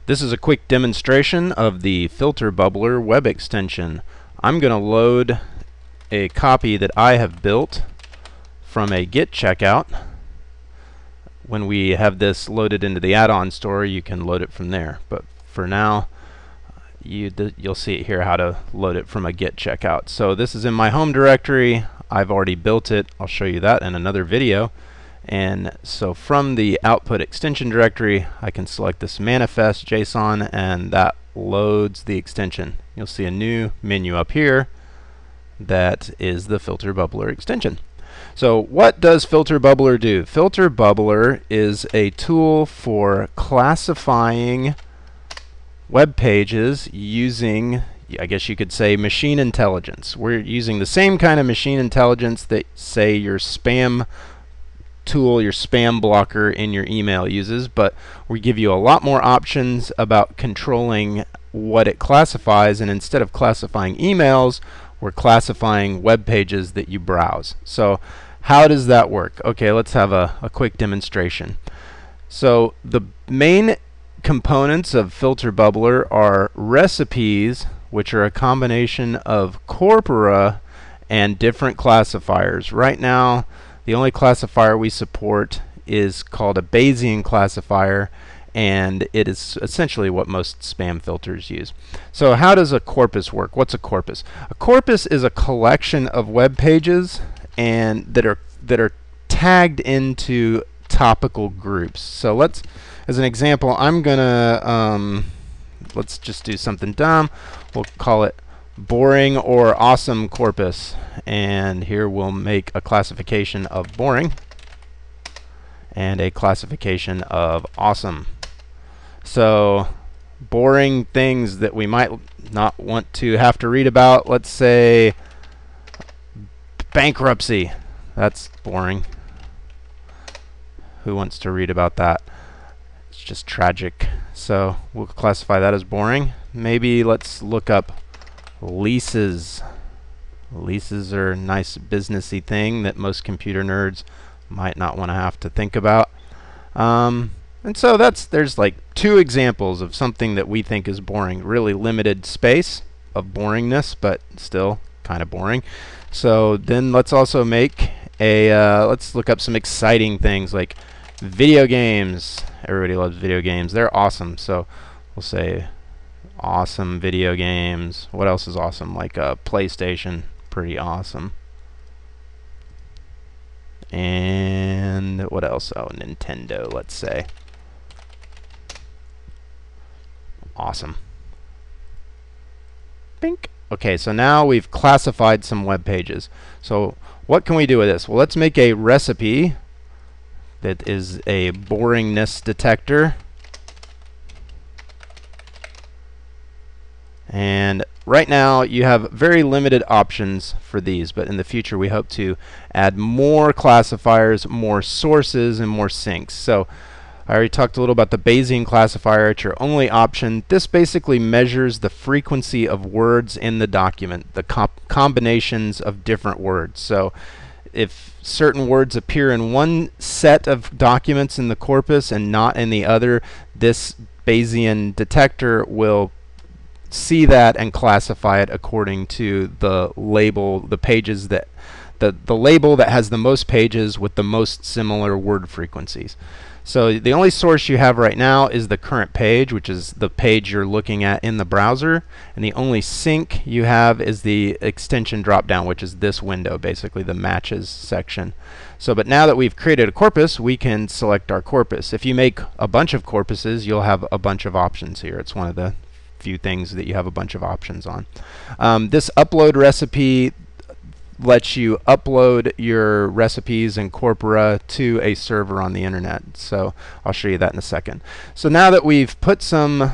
This is a quick demonstration of the FilterBubbler web extension. I'm going to load a copy that I have built from a Git checkout. When we have this loaded into the add-on store, you can load it from there. But for now, you'll see it here how to load it from a Git checkout. So this is in my home directory. I've already built it. I'll show you that in another video. And so from the output extension directory, I can select this manifest JSON, and that loads the extension. You'll see a new menu up here that is the FilterBubbler extension. So what does FilterBubbler do? FilterBubbler is a tool for classifying web pages using, I guess you could say, machine intelligence. We're using the same kind of machine intelligence that, say, your spam tool, your spam blocker in your email uses, but we give you a lot more options about controlling what it classifies, and instead of classifying emails, we're classifying web pages that you browse. So how does that work? Okay, let's have a quick demonstration. So the main components of FilterBubbler are recipes, which are a combination of corpora and different classifiers. Right now, the only classifier we support is called a Bayesian classifier, and it is essentially what most spam filters use. So how does a corpus work? What's a corpus? A corpus is a collection of web pages and that are tagged into topical groups. So let's, as an example, I'm gonna let's just do something dumb. We'll call it boring or awesome corpus, and here we'll make a classification of boring and a classification of awesome. So boring things that we might not want to have to read about, let's say bankruptcy. That's boring. Who wants to read about that? It's just tragic. So we'll classify that as boring. Maybe let's look up leases. Leases are a nice businessy thing that most computer nerds might not want to have to think about. And so there's like two examples of something that we think is boring. Really limited space of boringness, but still kind of boring. So then let's also make a let's look up some exciting things like video games. Everybody loves video games. They're awesome. So we'll say awesome video games. What else is awesome? Like a PlayStation, pretty awesome. And what else? Oh, Nintendo, let's say. Awesome. Bink. Okay, so now we've classified some web pages. So what can we do with this? Well, let's make a recipe that is a boringness detector. And right now you have very limited options for these, but in the future we hope to add more classifiers, more sources, and more syncs. So I already talked a little about the Bayesian classifier. It's your only option. This basically measures the frequency of words in the document, the combinations of different words. So if certain words appear in one set of documents in the corpus and not in the other, this Bayesian detector will see that and classify it according to the label, the pages that the label that has the most pages with the most similar word frequencies. So the only source you have right now is the current page, which is the page you're looking at in the browser, and the only sync you have is the extension drop-down, which is this window, basically the matches section. So but now that we've created a corpus, we can select our corpus. If you make a bunch of corpuses, you'll have a bunch of options here. It's one of the few things that you have a bunch of options on. This upload recipe lets you upload your recipes and corpora to a server on the internet. So I'll show you that in a second. So now that we've put some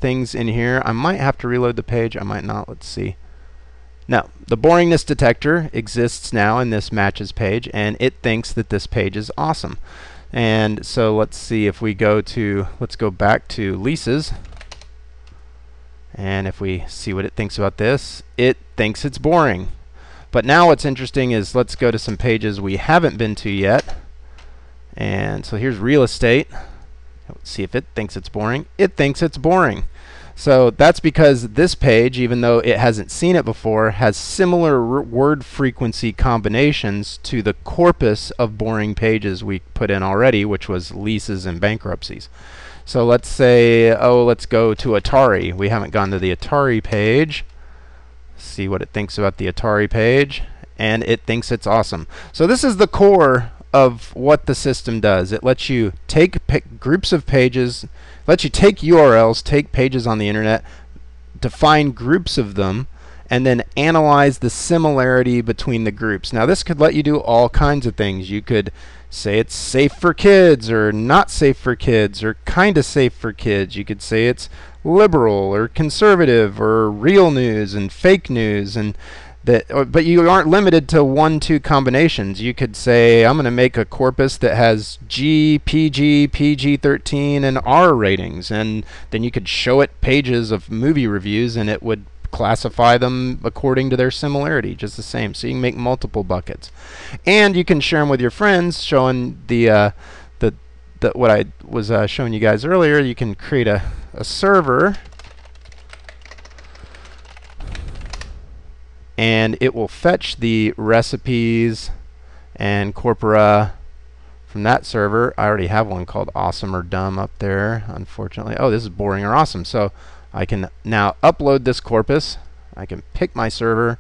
things in here, I might have to reload the page, I might not. Let's see. Now, the boringness detector exists now in this matches page, and it thinks that this page is awesome. And so let's see if we go to, let's go back to leases. And if we see what it thinks about this, it thinks it's boring. But now what's interesting is let's go to some pages we haven't been to yet. And so here's real estate. Let's see if it thinks it's boring. It thinks it's boring. So that's because this page, even though it hasn't seen it before, has similar word frequency combinations to the corpus of boring pages we put in already, which was leases and bankruptcies. So let's say, oh, let's go to Atari. We haven't gone to the Atari page. See what it thinks about the Atari page. And it thinks it's awesome. So this is the core of what the system does. It lets you take groups of pages, lets you take URLs, take pages on the internet, define groups of them, and then analyze the similarity between the groups. Now this could let you do all kinds of things. You could say it's safe for kids or not safe for kids or kind of safe for kids. You could say it's liberal or conservative or real news and fake news, and but you aren't limited to 1-2 combinations. You could say, I'm going to make a corpus that has G, PG, PG-13, and R ratings, and then you could show it pages of movie reviews, and it would classify them according to their similarity, just the same. So you can make multiple buckets, and you can share them with your friends, showing the what I was showing you guys earlier. You can create a server, and it will fetch the recipes and corpora from that server. I already have one called awesome or dumb up there, unfortunately. Oh, this is boring or awesome. So I can now upload this corpus. I can pick my server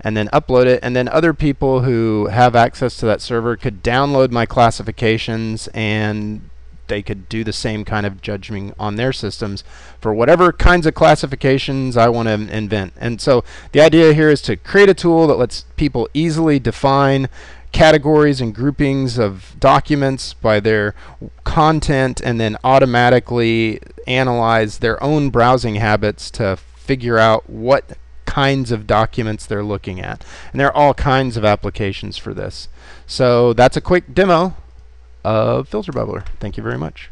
and then upload it, and then other people who have access to that server could download my classifications, and they could do the same kind of judging on their systems for whatever kinds of classifications I want to invent. And so the idea here is to create a tool that lets people easily define categories and groupings of documents by their content, and then automatically analyze their own browsing habits to figure out what kinds of documents they're looking at. And there are all kinds of applications for this. So that's a quick demo of FilterBubbler. Thank you very much.